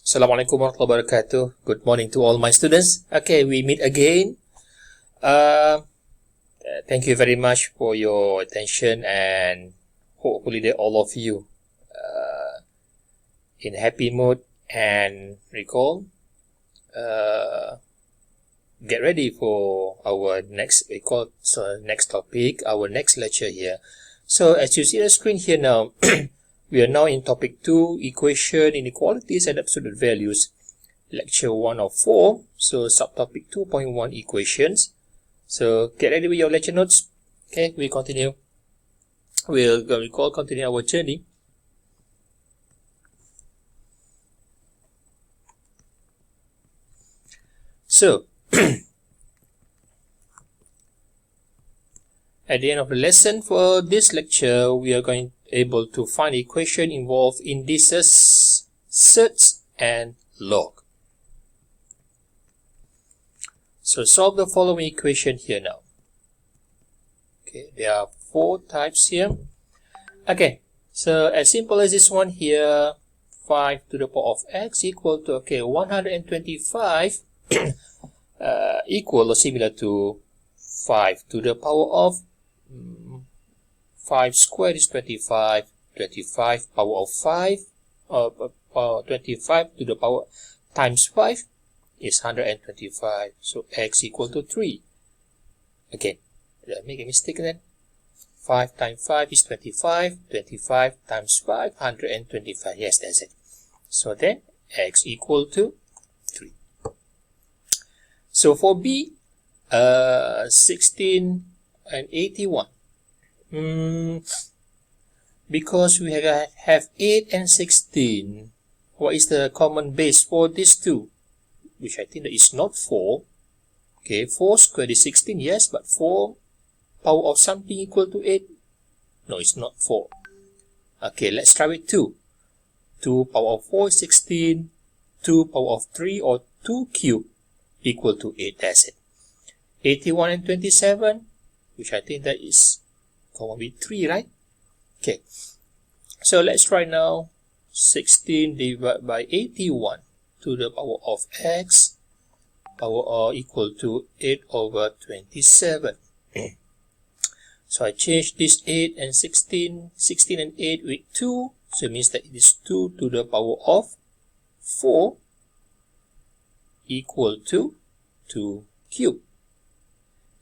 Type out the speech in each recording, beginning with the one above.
Assalamualaikum warahmatullahi wabarakatuh. Good morning to all my students. Okay, we meet again. Thank you very much for your attention, and hopefully that all of you in happy mood and recall. Get ready for our next topic, our next lecture here. So as you see the screen here now, we are now in topic 2, equation, inequalities and absolute values, lecture 1 of 4. So subtopic 2.1, equations. So get ready with your lecture notes. Okay, we continue. We'll continue our journey. So at the end of the lesson for this lecture, we are going able to find equation involve indices, surds, and log. So solve the following equation here now. Okay, there are 4 types here. Okay, so as simple as this one here, 5 to the power of x equal to 125 equal or similar to 5 to the power of 5 squared is 25, 25 power of 5, 25 to the power times 5 is 125, so x equal to 3. Again, did I make a mistake then? 5 times 5 is 25, 25 times 5, 125, yes, that's it. So then, x equal to 3. So for B, 16 and 81. Because we have 8 and 16, what is the common base for these two? Which I think that is not 4. Okay, 4 squared is 16, yes, but 4 power of something equal to 8? No, it's not 4. Okay, let's try with 2. 2 power of 4 is 16, 2 power of 3 or 2 cube equal to 8, that's it. 81 and 27, which I think that is common with 3, right? Okay, so let's try now. 16 divided by 81 to the power of x power equal to 8 over 27. So I change this 8 and 16 and 8 with 2, so it means that it is 2 to the power of 4 equal to 2 cube.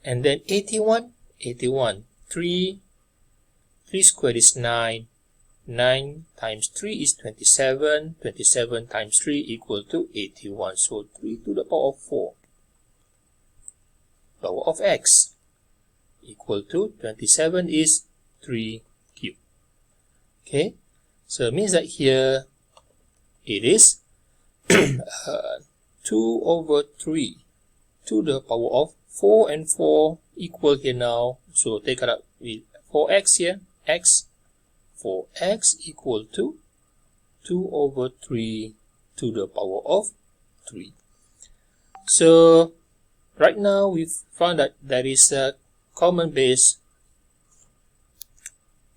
And then 81, 3 squared is 9, 9 times 3 is 27, 27 times 3 equal to 81, so 3 to the power of 4, power of x, equal to 27 is 3 cube. Okay, so it means that here it is 2 over 3 to the power of 4 and 4 equal here now, so take it up with 4x here, x, 4x equal to 2 over 3 to the power of 3. So right now we've found that there is a common base,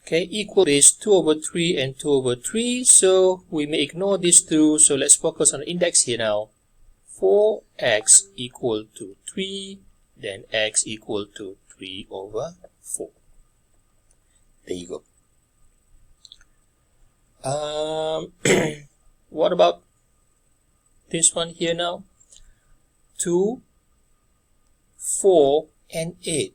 okay, equal base 2 over 3 and 2 over 3, so we may ignore these two, so let's focus on the index here now. 4x equal to 3, then x equal to 3 over 4. There you go. What about this one here now? 2, 4, and 8.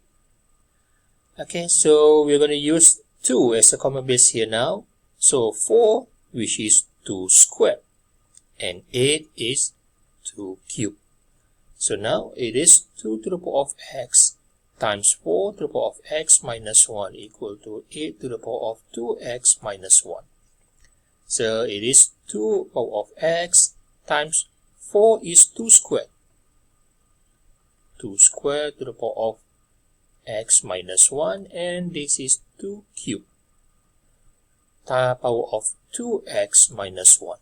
Okay, so we're going to use 2 as a common base here now. So 4, which is 2 squared, and 8 is 2 cubed. So now it is 2 to the power of x times 4 to the power of x minus 1 equal to 8 to the power of 2x minus 1. So it is 2 power of x times 4 is 2 squared. 2 squared to the power of x minus 1, and this is 2 cubed. The power of 2x minus 1.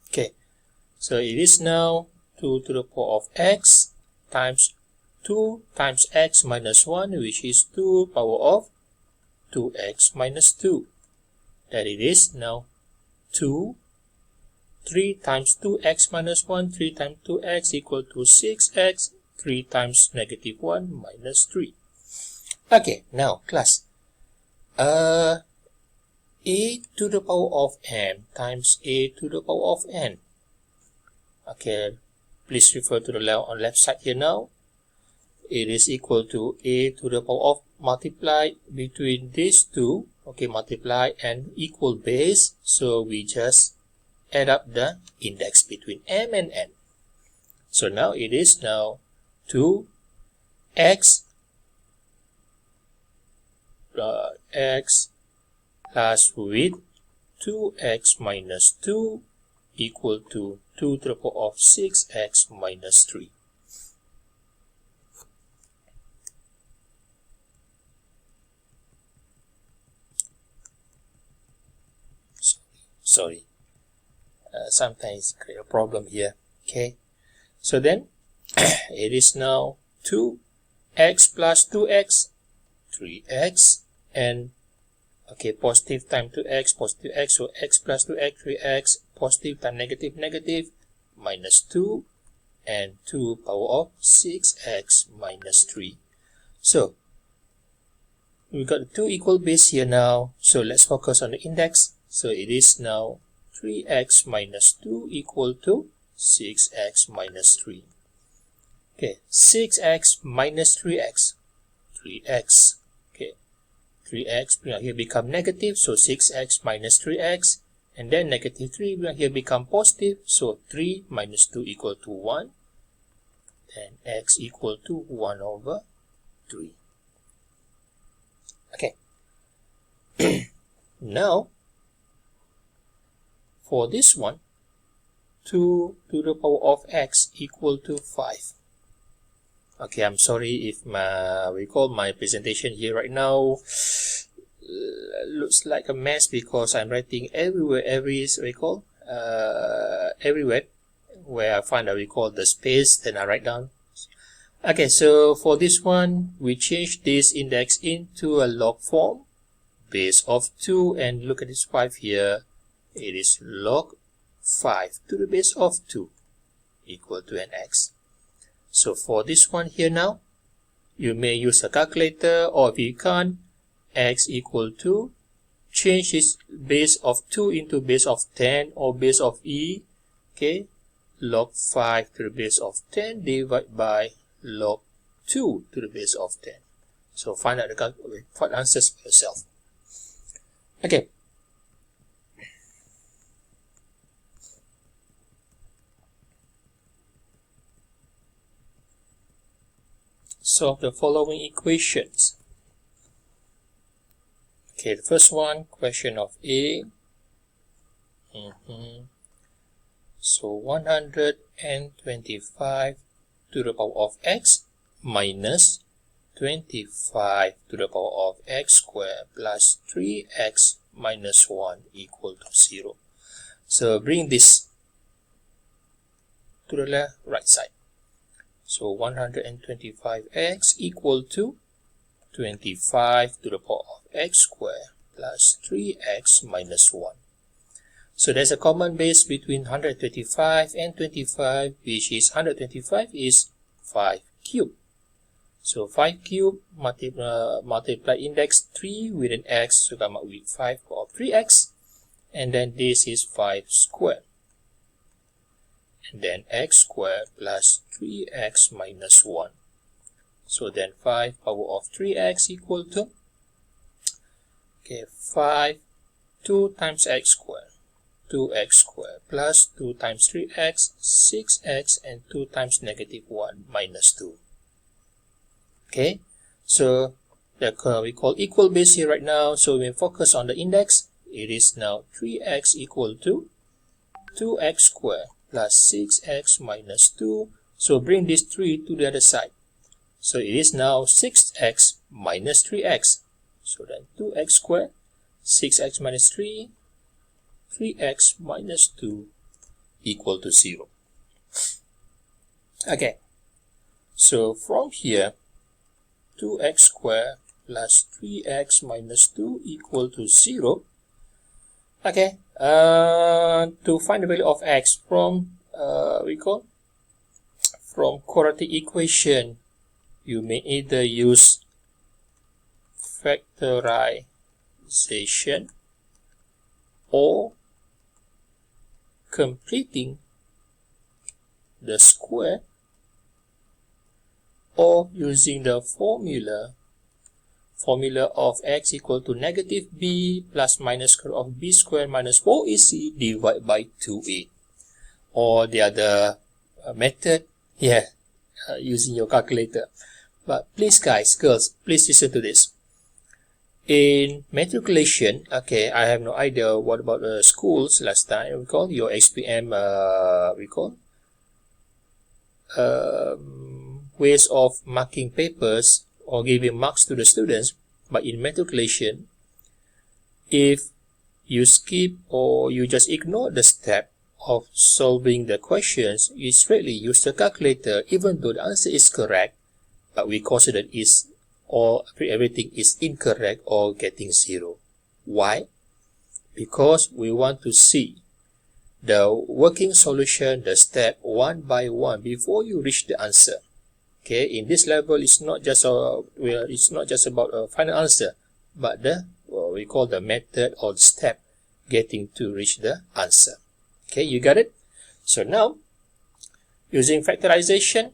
Okay, so it is now 2 to the power of x times 2 times x minus 1, which is 2 power of 2x minus 2. That it is now 2 3 times 2x minus 1, 3 times 2x equal to 6x, 3 times negative 1 minus 3. Okay, now class, a to the power of n times a to the power of n. Okay, please refer to the left side here now. It is equal to a to the power of multiply between these two. Okay, multiply and equal base. So we just add up the index between m and n. So now it is now 2x x plus with 2x minus 2 equal to 2 to the power of 6x minus 3. Sorry. Sometimes create a problem here. Okay. So then it is now 2x plus 2x, 3x, and okay, positive times 2x, positive x, so x plus 2x, 3x, positive times negative, negative, minus 2, and 2 power of 6x minus 3. So, we got two equal base here now, so let's focus on the index. So, it is now 3x minus 2 equal to 6x minus 3. Okay, 6x minus 3x, 3x. 3x will here become negative, so 6x minus 3x, and then negative 3 will here become positive, so 3 minus 2 equal to 1, and x equal to 1 over 3. Okay. Now, for this one, 2 to the power of x equal to 5. Okay, I'm sorry if my presentation here right now looks like a mess because I'm writing everywhere, everywhere where I find the space, then I write down. Okay, so for this one, we change this index into a log form, base of 2, and look at this 5 here. It is log 5 to the base of 2 equal to an x. So for this one here now, you may use a calculator, or if you can't, x equal to, change this base of 2 into base of 10 or base of e, okay, log 5 to the base of 10 divided by log 2 to the base of 10. So find out the answers for yourself. Okay. Solve the following equations. Okay, the first one, question of A. So 125 to the power of x minus 25 to the power of x squared plus 3x minus 1 equal to 0. So bring this to the right side. So 125x equal to 25 to the power of x squared plus 3x minus 1. So there's a common base between 125 and 25, which is 125 is 5 cubed. So 5 cubed multiply index 3 with an x, so come up with 5 power of 3x, and then this is 5 squared. And then x squared plus 3x minus 1. So then 5 power of 3x equal to, okay, 2 times x squared, 2x squared plus 2 times 3x, 6x, and 2 times negative 1 minus 2. Okay, so we call equal base here right now, so we focus on the index. It is now 3x equal to 2x squared plus 6x minus 2. So bring this 3 to the other side. So it is now 6x minus 3x. So then 2x squared, 6x minus 3, 3x minus 2 equal to 0. Okay, so from here, 2x squared plus 3x minus 2 equal to 0. Okay, To find the value of x from from quadratic equation, you may either use factorization or completing the square, or using the formula of x equal to negative b plus minus square root of b squared minus 4ac divided by 2a. Or the other method, using your calculator. But please guys, girls, please listen to this. In matriculation, okay, I have no idea what about schools last time. We call your XPM, ways of marking papers or giving marks to the students. But in matriculation, if you skip or you just ignore the step of solving the questions, you straightly use the calculator, even though the answer is correct, but we consider everything is incorrect or getting 0. Why? Because we want to see the working solution, the step one by one before you reach the answer. Okay, in this level, it's not just about a final answer, but what we call the method or the step getting to reach the answer. Okay, you got it? So now, using factorization.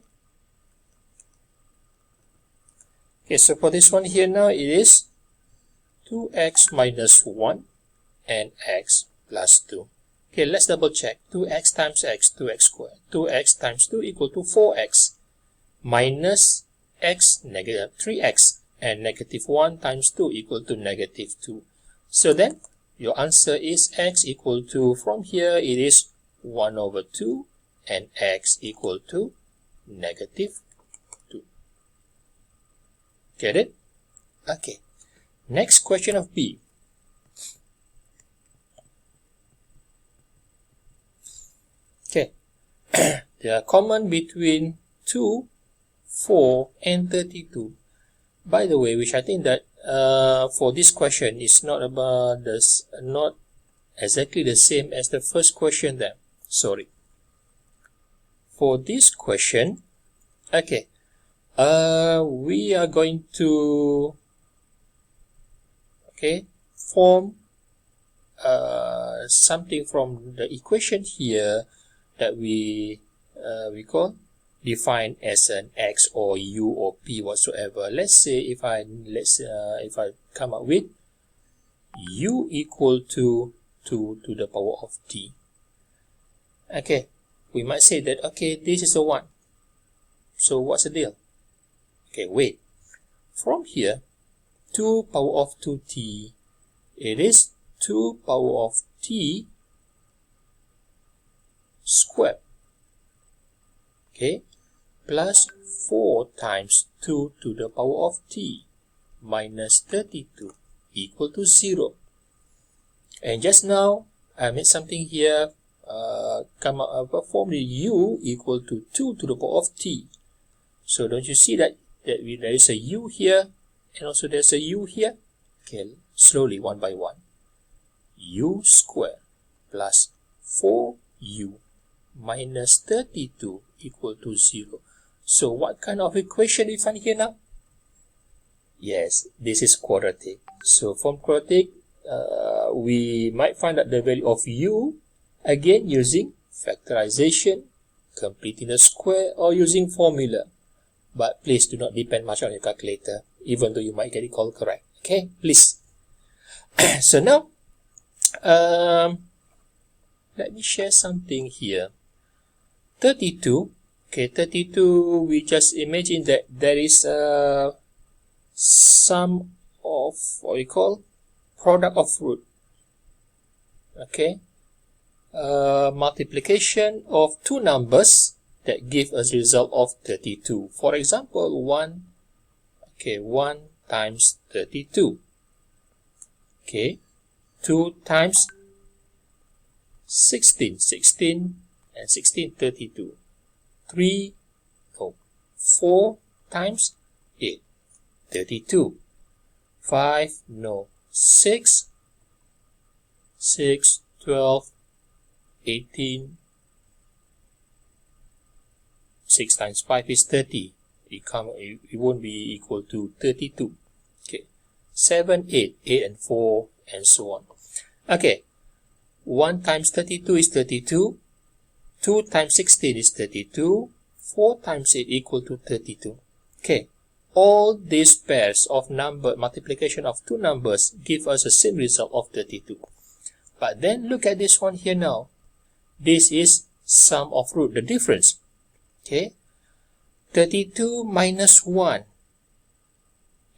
Okay, so for this one here now, it is 2x minus 1 and x plus 2. Okay, let's double check. 2x times x, 2x squared. 2x times 2 equal to 4x minus x, negative 3x, and negative 1 times 2 equal to negative 2. So then, your answer is x equal to, from here, it is 1 over 2 and x equal to negative 2. Get it? Okay. Next question of B. Okay. They are common between 2, 4, and 32. By the way, which I think that for this question is not exactly the same as the first question there. Sorry. For this question, okay, we are going to form something from the equation here that we define as an x or u or p whatsoever. Let's say if I come up with u equal to 2 to the power of t. Okay, we might say that, okay, this is a 1. So what's the deal? Okay, wait. From here, 2 power of 2t, it is 2 power of t squared. Okay, plus 4 times 2 to the power of t minus 32 equal to 0. And just now, I made something here, perform the u equal to 2 to the power of t. So don't you see that there is a u here, and also there's a u here? Okay, slowly, one by one. U squared plus 4u minus 32 equal to 0. So what kind of equation we find here now? Yes, this is quadratic. So from quadratic, we might find out the value of u, again using factorization, completing the square, or using formula. But please do not depend much on your calculator, even though you might get it all correct. Okay, please. So now, let me share something here. 32, okay, 32, we just imagine that there is a sum of what we call product of root. Okay, multiplication of two numbers that give us result of 32. For example, 1 times 32. Okay, 2 times 16, 16 and 16, 32. 4 times 8, 32. 5, 6, 12, 18, 6 times 5 is 30. It won't be equal to 32. Okay, 7, 8, 8 and 4, and so on. Okay, 1 times 32 is 32. 2 times 16 is 32. 4 times 8 equal to 32. Okay, all these pairs of multiplication of two numbers give us the same result of 32. But then look at this one here now. This is sum of root, the difference. Okay, 32 minus 1,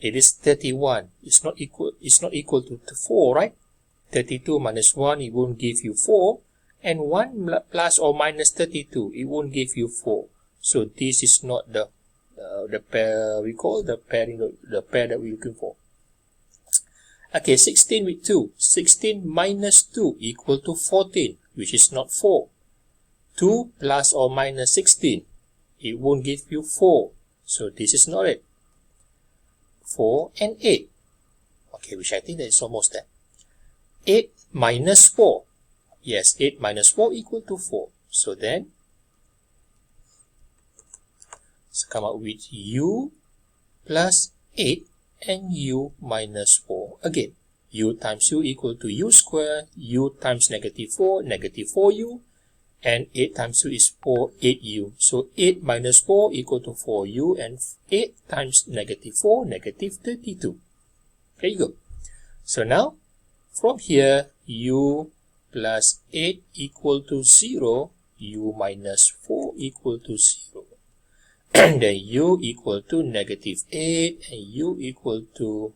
it is 31. It's not equal to 4, right? 32 minus 1, it won't give you 4. And 1 plus or minus 32, it won't give you 4. So this is not the pair we call the pair that we're looking for. Okay, 16 with 2. 16 minus 2 equal to 14, which is not 4. 2 plus or minus 16, it won't give you 4. So this is not it. 4 and 8. Okay, which I think that is almost there. 8 minus 4. Yes, 8 minus 4 equal to 4. So then, let's come up with u plus 8 and u minus 4. Again, u times u equal to u square, u times negative 4, negative 4u, and 8 times u is 8u. So 8 minus 4 equal to 4u, and 8 times negative 4, negative 32. There you go. So now, from here, u plus 8 equal to 0, u minus 4 equal to 0. And then u equal to negative 8 and u equal to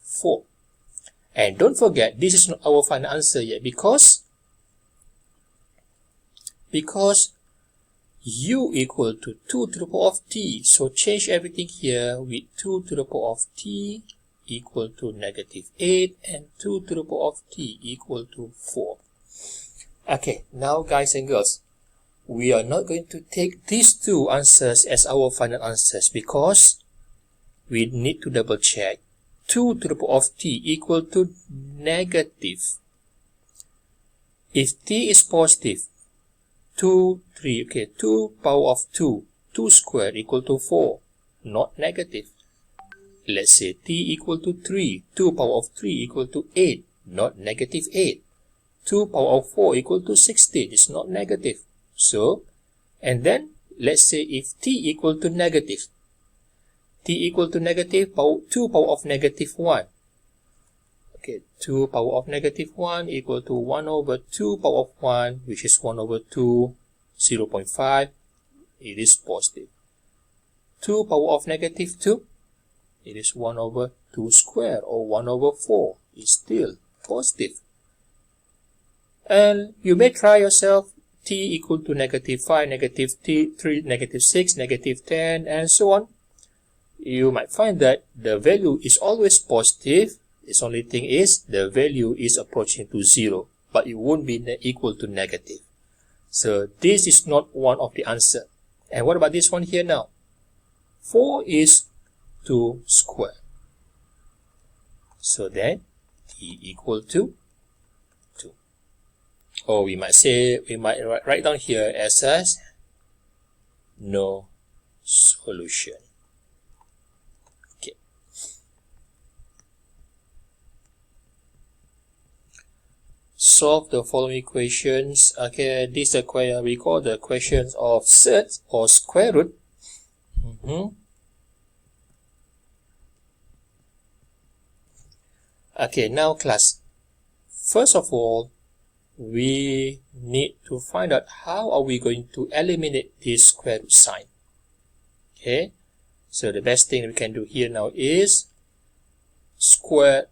4. And don't forget, this is not our final answer yet because u equal to 2 to the power of t. So change everything here with 2 to the power of t equal to negative 8 and 2 to the power of t equal to 4. Okay, now guys and girls, we are not going to take these two answers as our final answers because we need to double check. 2 to the power of t equal to negative. If t is positive, 2 power of 2, 2 squared equal to 4, not negative. Let's say t equal to 3, 2 power of 3 equal to 8, not negative 8. 2 power of 4 equal to 16 is not negative. So, and then let's say if t equal to negative, t equal to negative 2 power of negative 1. Okay, 2 power of negative 1 equal to 1 over 2 power of 1, which is 1 over 2, 0.5. It is positive. 2 power of negative 2, it is 1 over 2 square or 1 over 4. It's still positive. And you may try yourself, t equal to negative 5, negative 3, negative 6, negative 10, and so on. You might find that the value is always positive. Its only thing is the value is approaching to 0, but it won't be equal to negative. So this is not one of the answer. And what about this one here now? 4 is 2 square. So then t equal to 2. Or we might write down here as no solution. Okay. Solve the following equations. Okay, this is we call the equations of surds or square root. Okay, now class, first of all, we need to find out how are we going to eliminate this square root sign. Okay, so the best thing we can do here now is square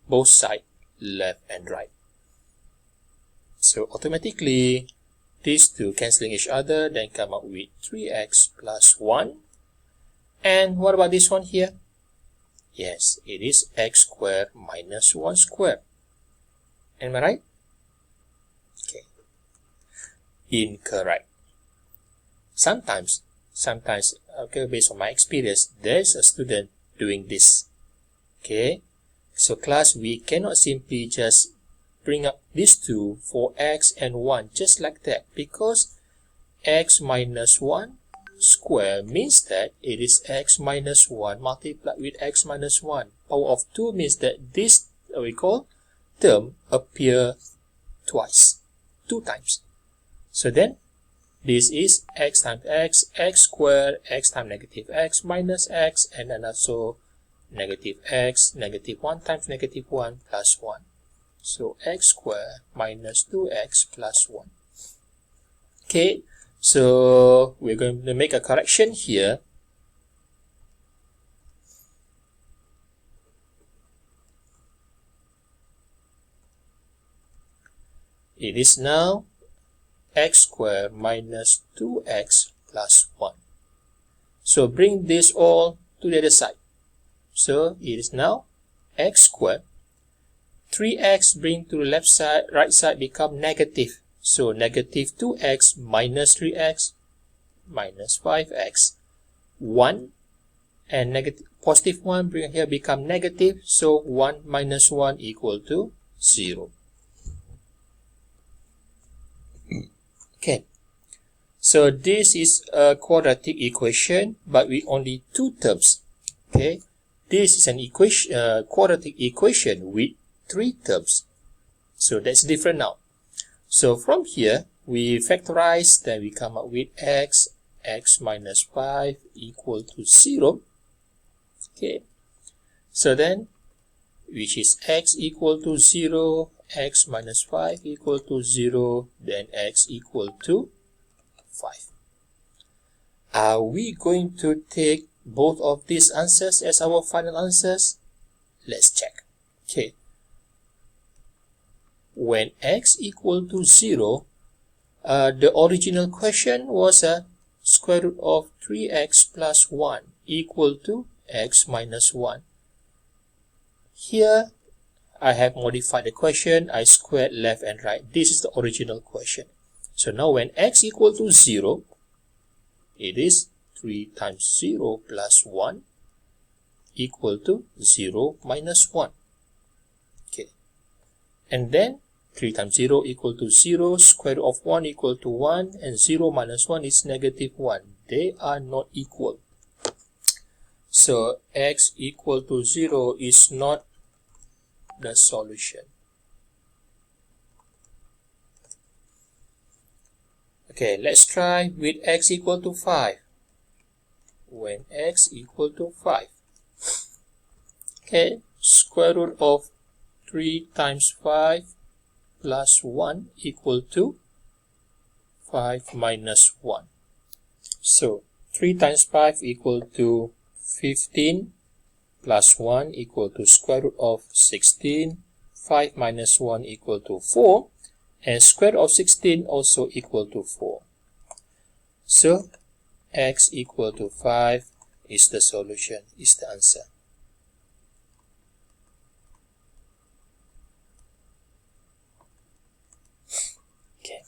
both sides, left and right. So automatically, these two cancelling each other, then come up with 3x plus 1. And what about this one here? Yes, it is x squared minus 1 squared. Am I right? Okay. Incorrect. Sometimes, okay, based on my experience, there's a student doing this. Okay. So class, we cannot simply just bring up these two for x and 1 just like that, because x minus 1 square means that it is x minus 1 multiplied with x minus 1. Power of 2 means that this we call term appear twice, 2 times. So then this is x times x squared, x times negative x minus x, and then also negative x, negative 1 times negative 1 plus 1. So x squared minus 2x plus 1. Okay, so we're going to make a correction here. It is now x squared minus 2x plus 1. So bring this all to the other side. So it is now x squared. 3x bring to the left side, right side become negative. So negative 2x minus 3x minus 5x. 1 and negative positive 1 bring here become negative. So 1 minus 1 equal to 0. Okay, so this is a quadratic equation, but with only 2 terms. Okay, this is an equation, quadratic equation with 3 terms. So that's different now. So from here, we factorize, then we come up with x minus 5 equal to 0. Okay, so then, which is x equal to 0, x minus 5 equal to 0, then x equal to 5. Are we going to take both of these answers as our final answers? Let's check. Okay. When x equal to 0, the original question was a square root of 3x plus 1 equal to x minus 1. Here, I have modified the question. I squared left and right. This is the original question. So now when x equal to 0, it is 3 times 0 plus 1 equal to 0 minus 1. Okay. And then 3 times 0 equal to 0, square root of 1 equal to 1, and 0 minus 1 is negative 1. They are not equal. So x equal to 0 is not the solution. Okay, let's try with x equal to 5. When x equal to 5. Okay, square root of 3 times 5 plus 1 equal to 5 minus 1. So 3 times 5 equal to 15 plus 1 equal to square root of 16. 5 minus 1 equal to 4. And square root of 16 also equal to 4. So x equal to 5 is the solution, is the answer. Okay.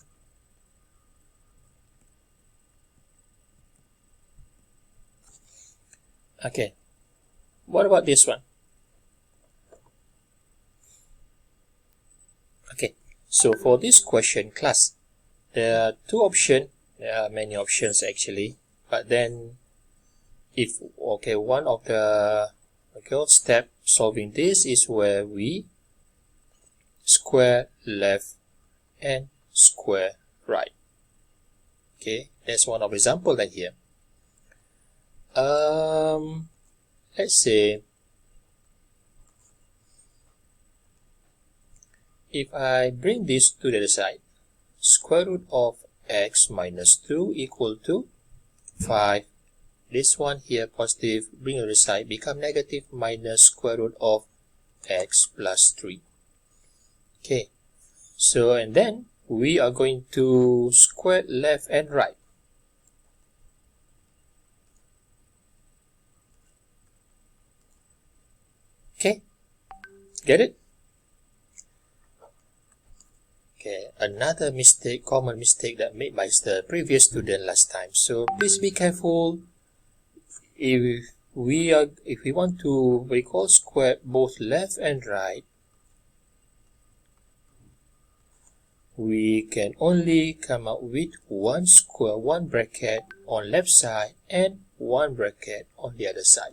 Okay. What about this one? Okay. So for this question class, there are 2 options. There are many options actually. But then, if, okay, one of the step solving this is where we square left and square right. Okay, that's one of example then here. Let's say if I bring this to the other side, square root of x minus 2 equal to 5. This one here positive, bring to the side, become negative, minus square root of x plus 3. Okay, so and then we are going to square left and right. Okay, get it? Okay, another mistake, common mistake that made by the previous student last time. So please be careful. If we want to square both left and right, we can only come up with one bracket on left side and one bracket on the other side.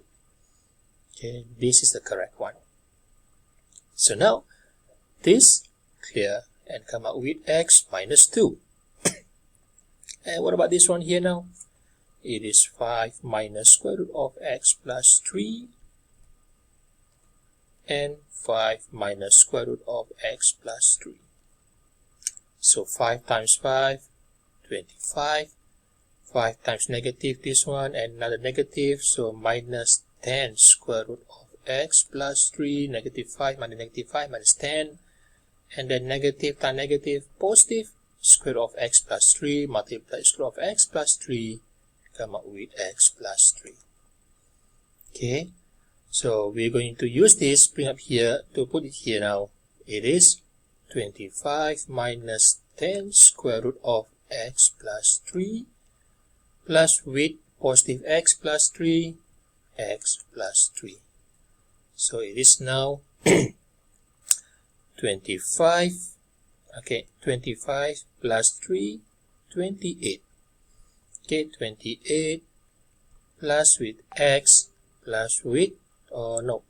Okay, this is the correct one. So now this clear and come up with x minus 2. And what about this one here now? It is 5 minus square root of x plus 3 and 5 minus square root of x plus 3. So 5 times 5, 25. 5 times negative this one and another negative, so minus 10 square root of x plus 3, negative 5 minus negative 5 minus 10, and then negative times negative, positive square root of x plus 3, multiply square root of x plus 3, come up with x plus 3. Okay, so we're going to use this, bring up here, to put it here now. It is 25 minus 10 square root of x plus 3 plus with positive x plus 3, x plus 3. So it is now 25, okay, 25 plus 3, 28. Okay, 28 plus with x plus with,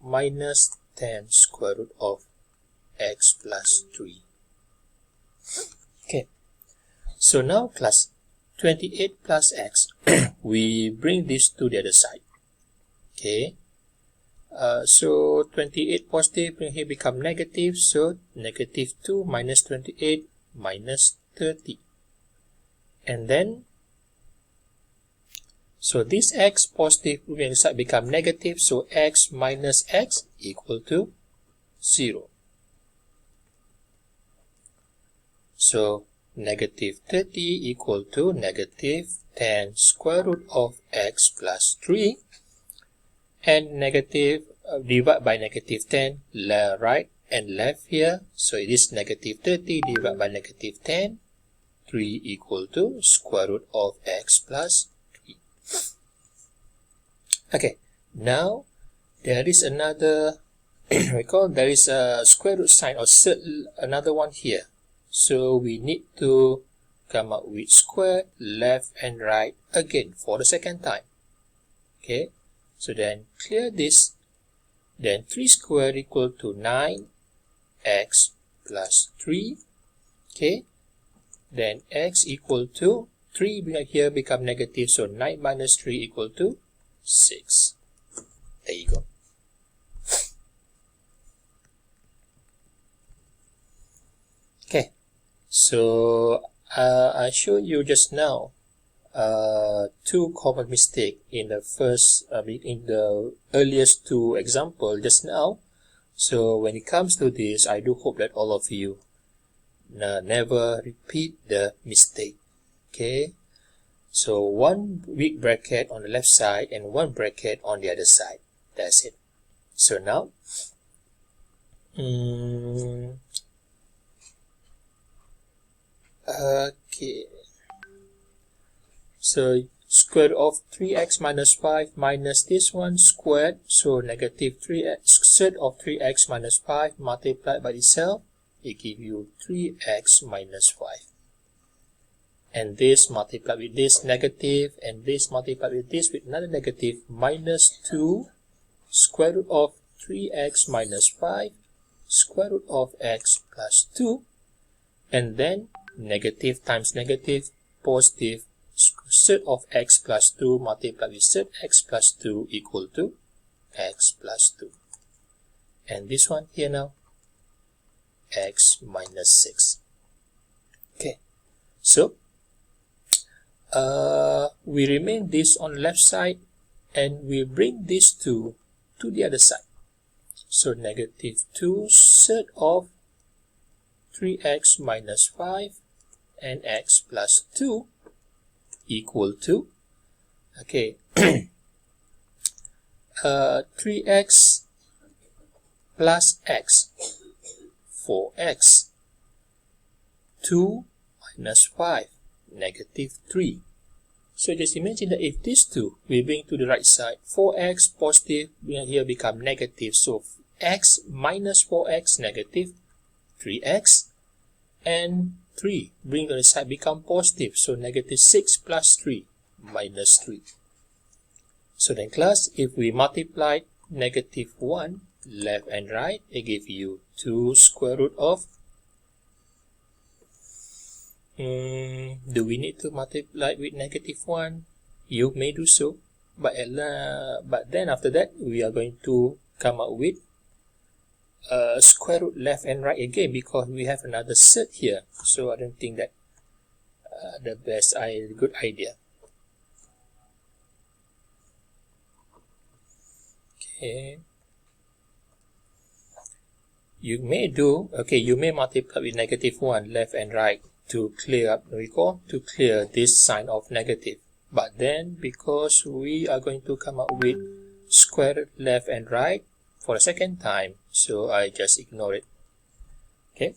minus 10 square root of x plus 3. Okay, so now class, 28 plus x, we bring this to the other side. Okay, so 28 positive, bring here become negative, so negative 2 minus 28 minus 30. And then, so this x positive will on the side become negative, so x minus x equal to 0. So negative 30 equal to negative 10 square root of x plus 3, and negative divide by negative 10, right and left here, so it is negative 30 divided by negative 10, 3 equal to square root of x plus 3. Okay, now there is another there is a square root sign or another one here. So we need to come up with square left and right again for the second time. Okay, so then clear this. Then 3 squared equal to 9x plus 3. Okay, then x equal to 3 here become negative, so 9 minus 3 equal to 6. There you go. Okay, so I showed you just now two common mistakes in the first, in the earliest two example just now. So when it comes to this, I do hope that all of you never repeat the mistake. Okay, so one big bracket on the left side and one bracket on the other side. That's it. So now, okay, so square root of 3x minus 5 minus this one squared, so negative 3x, square root of 3x minus 5 multiplied by itself, it gives you 3x minus 5. And this multiplied with this negative, and this multiplied with this with another negative, minus 2 square root of 3x minus 5 square root of x plus 2, and then negative times negative, positive, set of x plus 2 multiplied with set x plus 2 equal to x plus 2. And this one here now, x minus 6. Okay, so we remain this on the left side and we bring these two to the other side. So negative 2 set of 3x minus 5 and x plus 2 equal to, okay, 3x plus x, 4x, 2 minus 5, negative 3. So just imagine that if these two we bring to the right side, 4x positive will here become negative, so x minus 4x negative 3x, and 3. Bring to the side, become positive. So negative 6 plus 3, minus 3. So then class, if we multiply negative 1 left and right, it gives you 2 square root of. Do we need to multiply with negative 1? You may do so. But then after that, we are going to come up with square root left and right again, because we have another set here. So I don't think that the good idea. Okay. You may multiply with negative 1 left and right to clear this sign of negative. But then, because we are going to come up with square root left and right for the second time, so I just ignore it. Okay.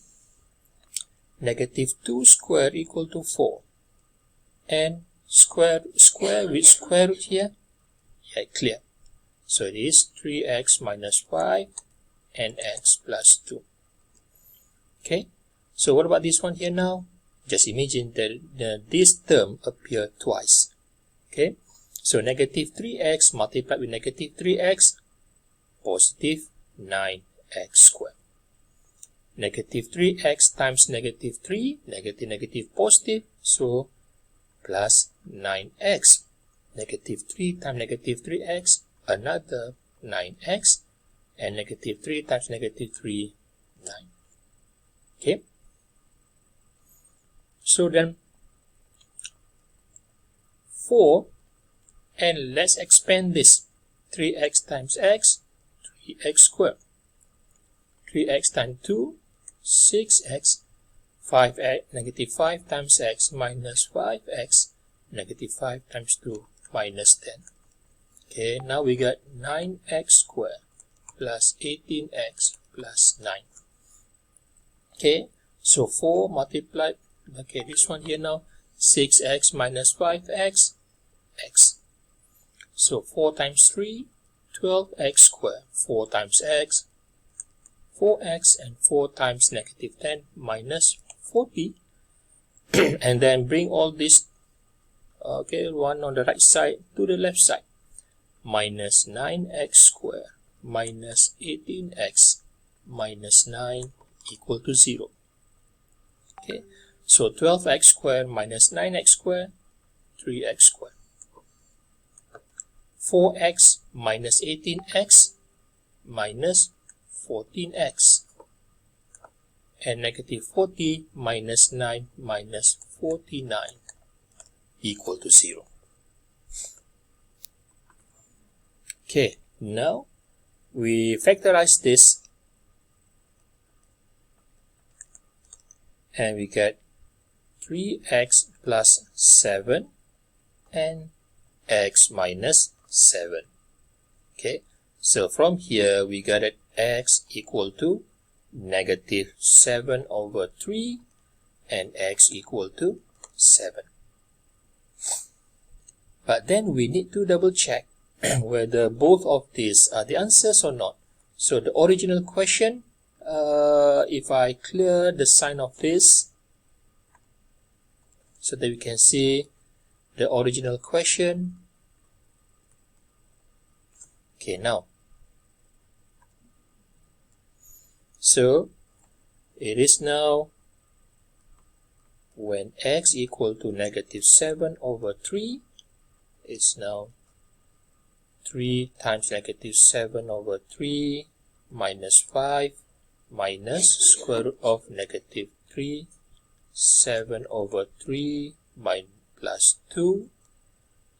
Negative 2 squared equal to 4. And square with square root here, yeah, clear. So it is 3x minus 5 and x plus 2. Okay. So what about this one here now? Just imagine that this term appear twice. Okay. So negative 3x multiplied with negative 3x, positive 9x squared. Negative 3x times negative 3, negative positive, so plus 9x. Negative 3 times negative 3x, another 9x, and negative 3 times negative 3, 9. Okay. So then 4, and let's expand this. 3x times x, 3x squared. 3x times 2, 6x. 5x, negative 5 times x minus 5x. Negative 5 times 2 minus 10. Okay, now we got 9x squared plus 18x plus 9. Okay, so 4 multiplied, okay, this one here now, 6x minus 5x, x. So 4 times 3, 12x squared. 4 times x, 4x, and 4 times negative 10 minus 40. And then bring all this, okay, one on the right side to the left side. Minus 9x squared minus 18x minus 9 equal to 0. Okay, so 12x squared minus 9x squared, 3x squared. 4x minus 18x minus 14x. And negative 40 minus 9 minus 49 equal to 0. Okay, now we factorize this and we get 3x plus 7 and x minus 7. Okay, so from here we got that x equal to negative 7 over 3 and x equal to 7. But then we need to double check whether both of these are the answers or not. So the original question, if I clear the sign of this so that we can see the original question. Okay, now, so it is now when x equal to negative 7 over 3, it's now 3 times negative 7 over 3 minus 5 minus square root of negative 3, 7 over 3 plus 2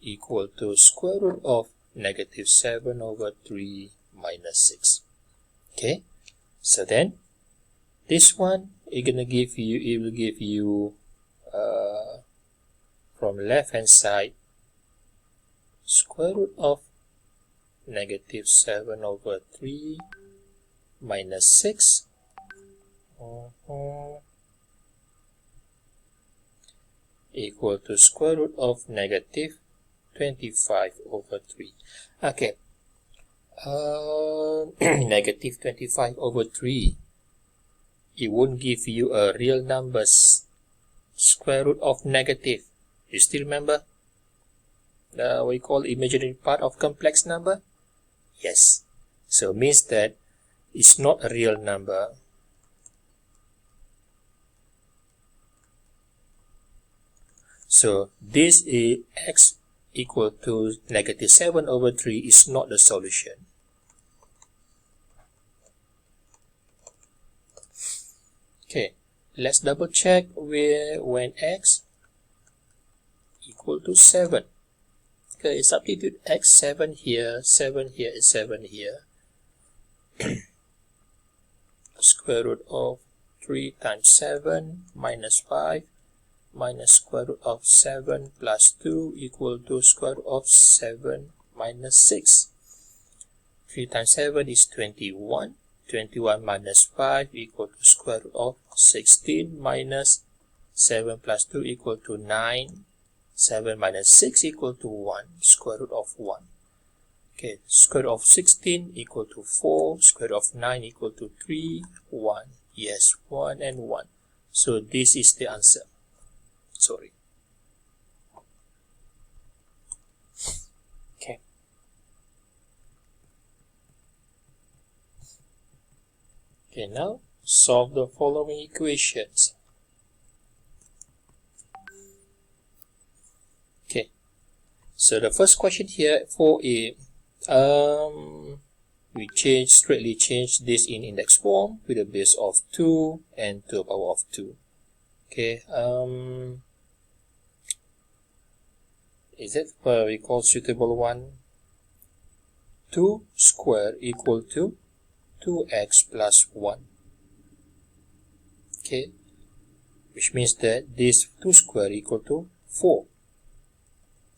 equal to square root of negative 7 over 3 minus 6. Okay, so then this one it will give you from left hand side square root of negative 7 over 3 minus 6 equal to square root of negative 25 over 3. Okay, negative 25 over 3. It won't give you a real numbers square root of negative. You still remember what we call imaginary part of complex number? Yes. So means that it's not a real number. So this is x equal to negative 7 over 3 is not the solution. Okay, let's double check when x equal to 7. Okay, substitute x 7 here, 7 here, and 7 here. Square root of 3 times 7 minus 5 minus square root of 7 plus 2 equal to square root of 7 minus 6. 3 times 7 is 21. 21 minus 5 equal to square root of 16 minus 7 plus 2 equal to 9. 7 minus 6 equal to 1, square root of 1. Okay, square root of 16 equal to 4, square root of 9 equal to 3, 1. Yes, 1 and 1. So this is the answer. Sorry. Okay. Okay, now solve the following equations. Okay, so the first question here for A, we straightly change this in index form with a base of 2 and to the power of 2. Okay, is that what we call suitable one? 2 square equal to 2x plus 1. Okay, which means that this 2 square equal to 4.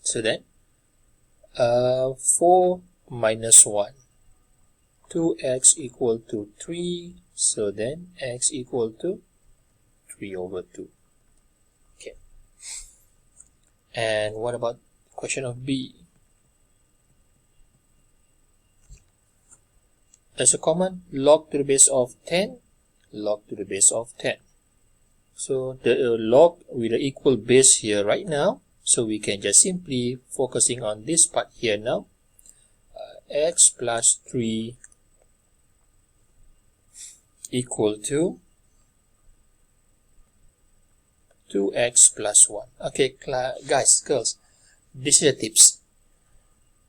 So then 4 minus 1, 2x equal to 3, so then x equal to 3 over 2. Okay, and what about question of B? There's a common log to the base of 10, log to the base of 10. So the log with the equal base here right now, so we can just simply focusing on this part here now. X plus 3 equal to 2x plus 1. Okay, guys, girls, this is a tips.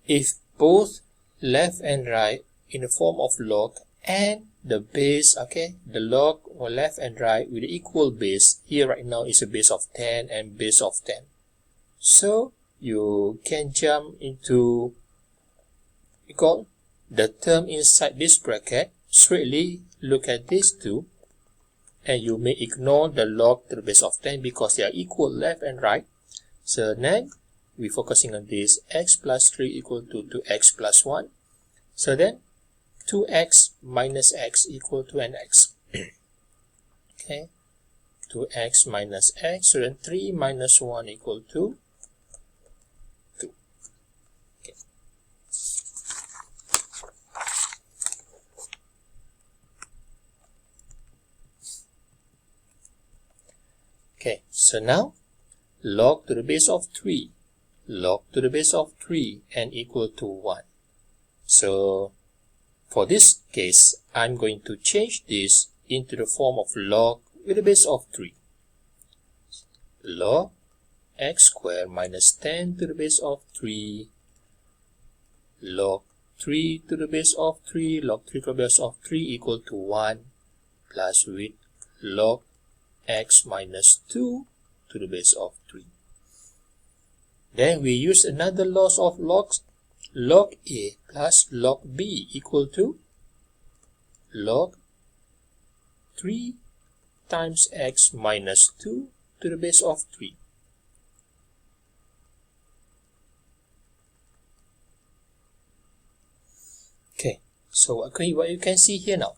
If both left and right in the form of log and the base, okay, the log or left and right with the equal base, here right now is a base of 10 and base of 10. So you can jump into, we call the term inside this bracket, straightly look at these two, and you may ignore the log to the base of 10 because they are equal left and right. So then we're focusing on this x plus 3 equal to 2x plus 1. So then 2x minus x equal to an x. Okay, 2x minus x, so then 3 minus 1 equal to 2. Okay. Okay, so now log to the base of 3, log to the base of 3 and equal to 1. So for this case, I'm going to change this into the form of log with a base of 3. Log x squared minus 10 to the base of 3, log 3 to the base of 3, log 3 to the base of 3 equal to 1, plus with log x minus 2 to the base of 3. Then we use another laws of logs. Log A plus log B equal to log 3 times x minus 2 to the base of 3. Okay, so what you can see here now,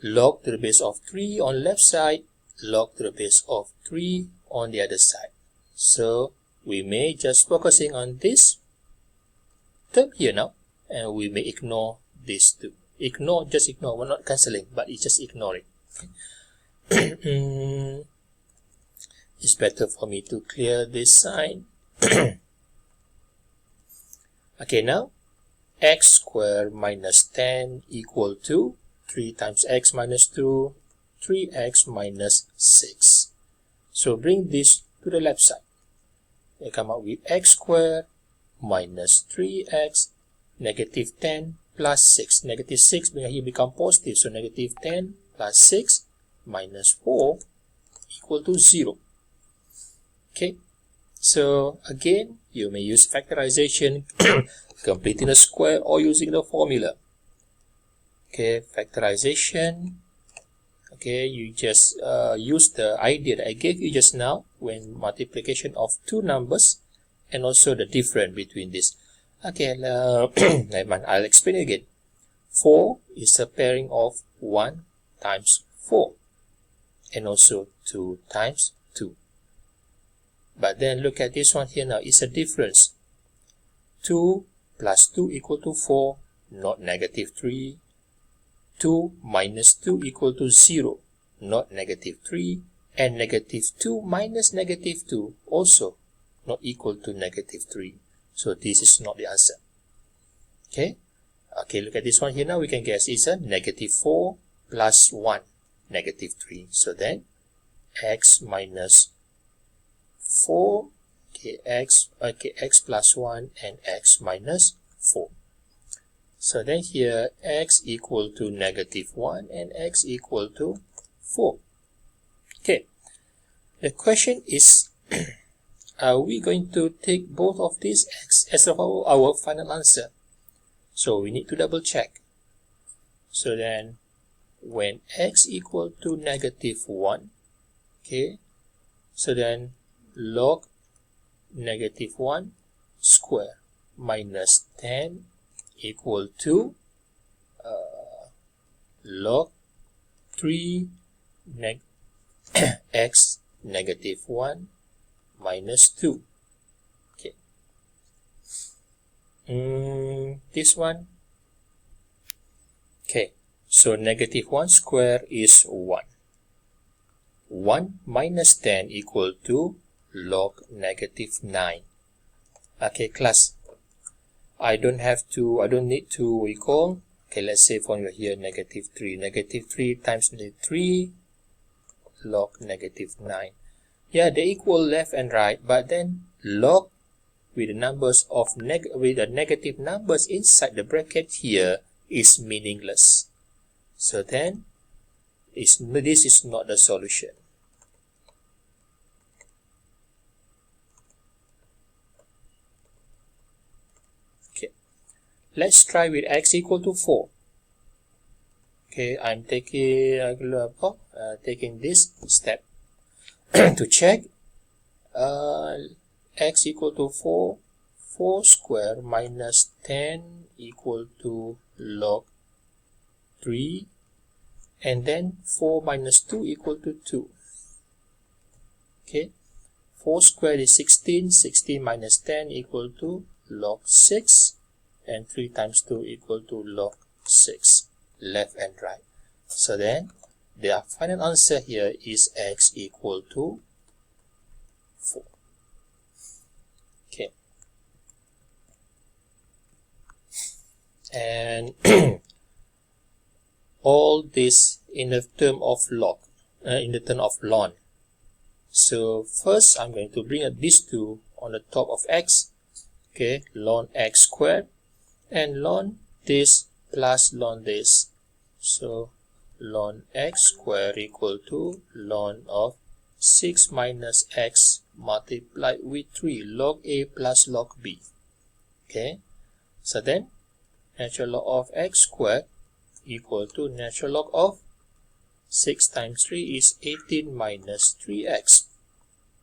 log to the base of 3 on left side, log to the base of 3 on the other side. So we may just focusing on this term here now, and we may ignore these two. Just ignore, we're not cancelling, but it's just ignore it. It's better for me to clear this sign. Okay, now x squared minus 10 equal to 3 times x minus 2, 3x minus 6. So bring this to the left side. We come up with x squared minus 3x negative 10 plus 6. Negative 6 here become positive. So negative 10 plus 6 minus 4 equal to 0. Okay. So again, you may use factorization, completing a square, or using the formula. Okay, factorization. Okay, you just use the idea that I gave you just now when multiplication of two numbers and also the difference between this. Okay, never mind, I'll explain it again. 4 is a pairing of 1 times 4 and also 2 times 2. But then look at this one here now, it's a difference. 2 plus 2 equal to 4, not negative 3. 2 minus 2 equal to 0, not negative 3. And negative 2 minus negative 2 also not equal to negative 3. So this is not the answer. Okay. Okay, look at this one here now. We can guess it's a negative 4 plus 1, negative 3. So then x minus 4, x plus 1 and x minus 4. So then here x equal to negative 1 and x equal to 4. Okay, the question is, are we going to take both of these x as our final answer? So we need to double check. So then when x equal to negative 1, okay, so then log negative 1 square minus 10 equal to log 3 x negative 1 minus 2. Okay. This one. Okay. So negative 1 square is 1. 1 minus 10 equal to log negative 9. Okay, class. I don't need to recall. Okay, let's say formula here, negative 3. Negative 3 times negative 3 log negative 9. Yeah, they equal left and right, but then log with the numbers of with the negative numbers inside the bracket here is meaningless. So then this is not the solution. Okay, let's try with x equal to 4. Okay, I'm taking this step to check. X equal to 4, 4 square minus 10 equal to log 3, and then 4 minus 2 equal to 2. Okay, 4 squared is 16, 16 minus 10 equal to log 6, and 3 times 2 equal to log 6, left and right. So then the final answer here is x equal to 4. Okay, and all this in the term of log, ln. So first I'm going to bring these two on the top of x. Okay, ln x squared and ln this plus ln this. So ln x squared equal to ln of 6 minus x multiplied with 3, log a plus log b. Okay, so then natural log of x squared equal to natural log of 6 times 3 is 18 minus 3x.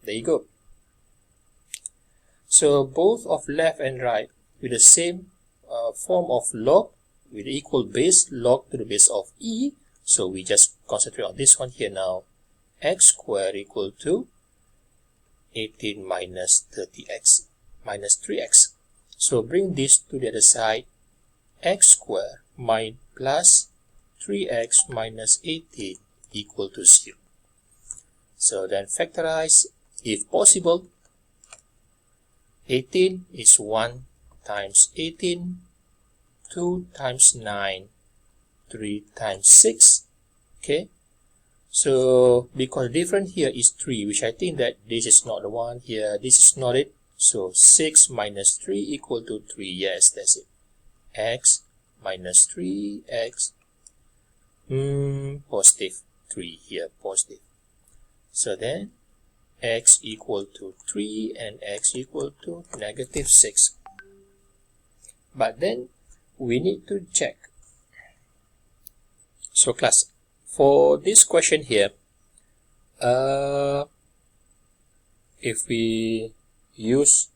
There you go. So both of left and right with the same form of log with equal base, log to the base of e. So we just concentrate on this one here now. X squared equal to 18 minus 30x minus 3x. So bring this to the other side. X squared plus 3x minus 18 equal to 0. So then factorize If possible, 18 is 1 times 18, 2 times 9, 3 times 6. Okay, so because difference here is 3, which I think that this is not the one here, this is not it. So 6 minus 3 equal to 3. Yes, that's it. X minus 3, x positive 3 here, positive. So then x equal to 3 and x equal to negative 6. But then we need to check. So class, for this question here, if we use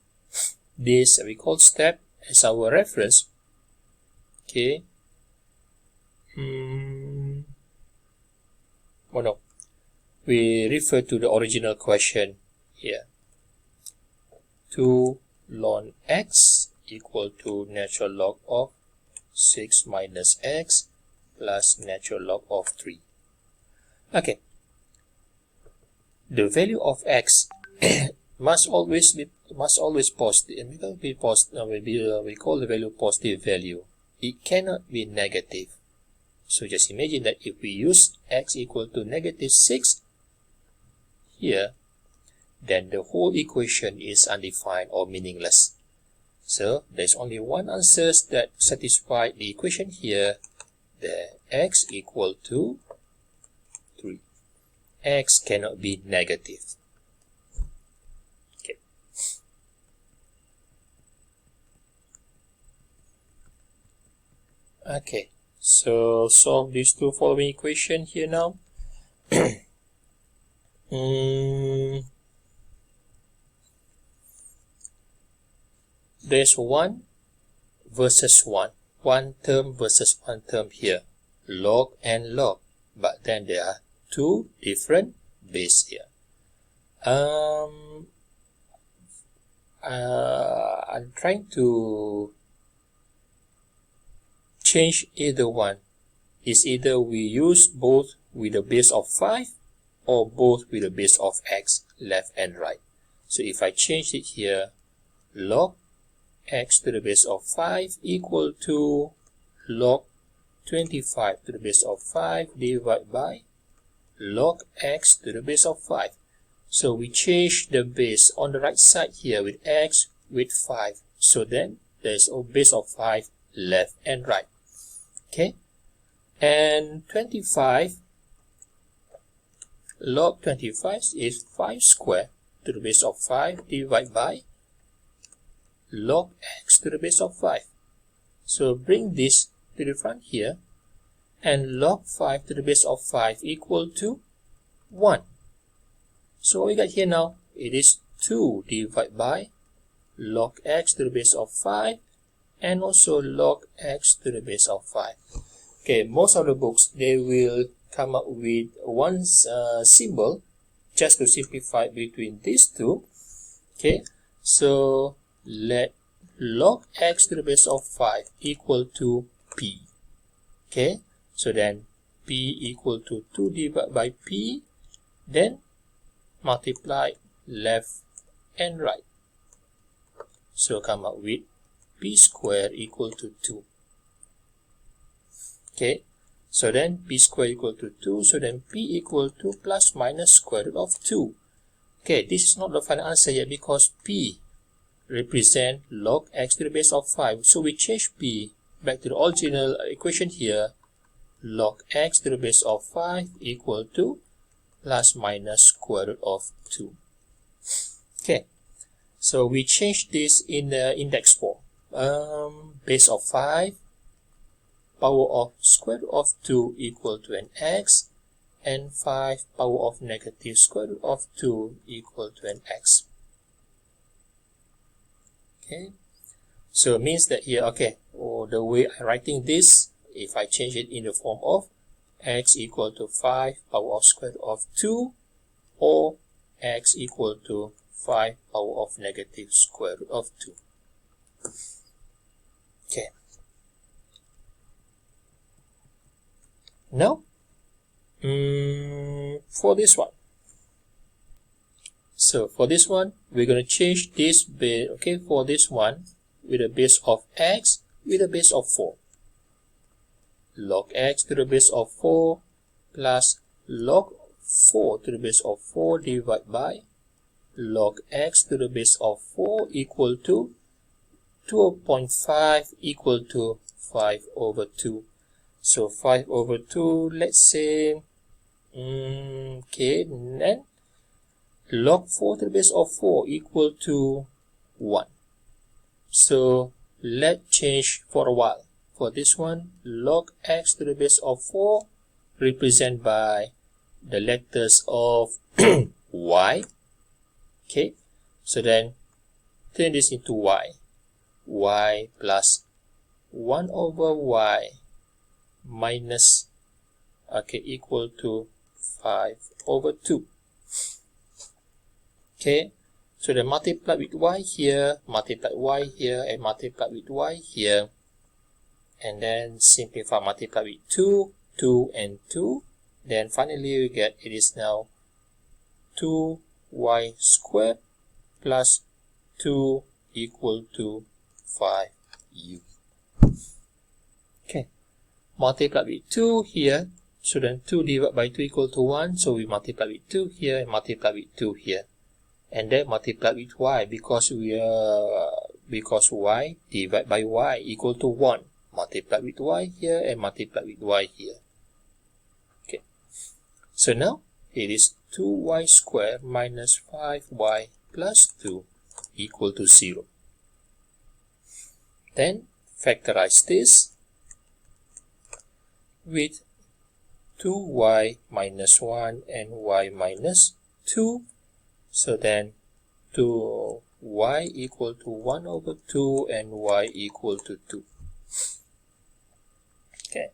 this recall step as our reference, okay, oh no, we refer to the original question here. 2 ln x equal to natural log of 6 minus x plus natural log of 3. Okay, the value of x must always positive, and because we call the value positive value, it cannot be negative. So just imagine that if we use x equal to negative 6 here, then the whole equation is undefined or meaningless. So there's only one answer that satisfies the equation here, the x equal to 3. X cannot be negative. Okay. Okay, so solve these two following equations here now. There's 1 versus 1. One term versus one term here. Log and log. But then there are two different base here. I'm trying to change either one. Is either we use both with a base of 5 or both with a base of x, left and right. So if I change it here, log x to the base of 5 equal to log 25 to the base of 5 divided by log x to the base of 5. So we change the base on the right side here with x with 5. So then there's a base of 5 left and right. Okay, and 25, log 25 is 5 squared to the base of 5 divided by log x to the base of 5. So bring this to the front here, and log 5 to the base of 5 equal to 1. So what we got here now, it is 2 divided by log x to the base of 5 and also log x to the base of 5. Okay, most of the books, they will come up with one symbol just to simplify between these two. Okay, so let log x to the base of 5 equal to p. Okay, so then p equal to 2 divided by p, then multiply left and right. So come up with p squared equal to 2. Okay, so then p squared equal to 2, so then p equal to plus minus square root of 2. Okay, this is not the final answer yet because p represent log x to the base of 5. So we change p back to the original equation here, log x to the base of 5 equal to plus minus square root of 2. Okay, so we change this in the index form. Base of 5, power of square root of 2 equal to an x, and 5 power of negative square root of 2 equal to an x. Okay, so it means that here, okay, the way I'm writing this, if I change it in the form of x equal to 5 power of square root of 2 or x equal to 5 power of negative square root of 2. Okay. Now, for this one, So for this one, we're going to change this base, okay, for this one, with a base of x with a base of 4. Log x to the base of 4 plus log 4 to the base of 4 divided by log x to the base of 4 equal to 2.5 equal to 5 over 2. So 5 over 2, let's say, okay, then log 4 to the base of 4 equal to 1. So let's change for a while. For this one, log x to the base of 4 represented by the letters of y. Okay, so then turn this into y. Y plus 1 over y minus, okay, equal to 5 over 2. Okay, so then multiply with y here, multiply y here, and multiply with y here. And then simplify, multiply with 2, 2, and 2. Then finally we get, it is now 2y squared plus 2 equal to 5u. Okay, multiply with 2 here. So then 2 divided by 2 equal to 1. So we multiply with 2 here and multiply with 2 here. And then multiply with y because y divided by y equal to 1. Multiply with y here and multiply with y here. Okay, so now it is 2y squared minus 5y plus 2 equal to 0. Then factorize this with 2y minus 1 and y minus 2. So then 2y equal to 1 over 2 and y equal to 2. Okay,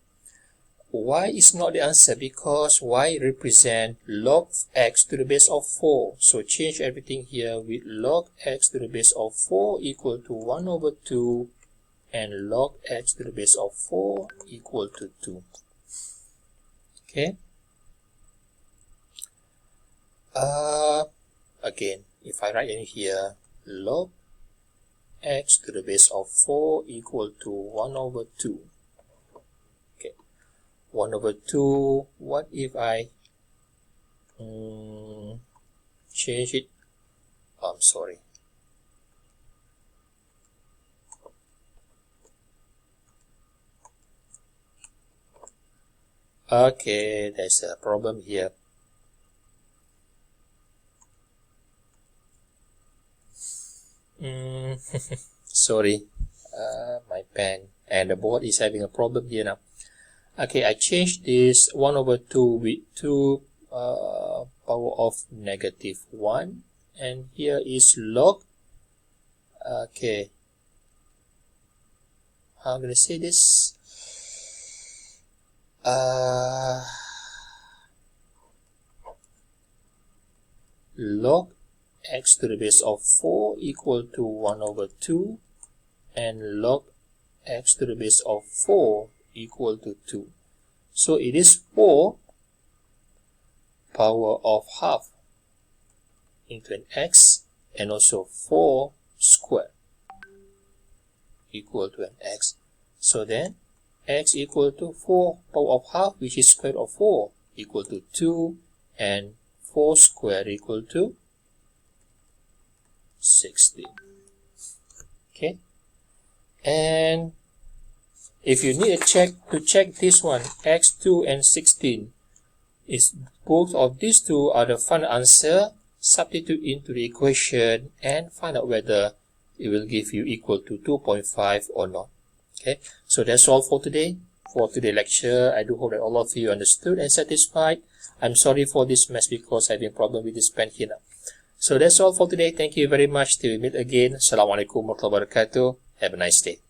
y is not the answer because y represent log x to the base of 4. So change everything here with log x to the base of 4 equal to 1 over 2 and log x to the base of 4 equal to 2. Okay. Again, if I write in here, log x to the base of 4 equal to 1 over 2. Okay, 1 over 2, what if I change it? I'm sorry. Okay, there's a problem here. Sorry, my pen and the board is having a problem here now. Okay, I changed this 1 over 2 with 2 power of negative 1, and here is log. Okay, how I'm going to say this? Log x to the base of 4 equal to 1 over 2 and log x to the base of 4 equal to 2. So it is 4 power of half into an x and also 4 squared equal to an x. So then x equal to 4 power of half, which is square root of 4, equal to 2, and 4 squared equal to 16. Okay, and if you need a check this one, x2 and 16 is both of these two are the final answer. Substitute into the equation and find out whether it will give you equal to 2.5 or not. Okay, so that's all for today. For today's lecture, I do hope that all of you understood and satisfied. I'm sorry for this mess because I'm having a problem with this pen here now. So that's all for today. Thank you very much. Till we meet again. Assalamualaikum warahmatullahi wabarakatuh. Have a nice day.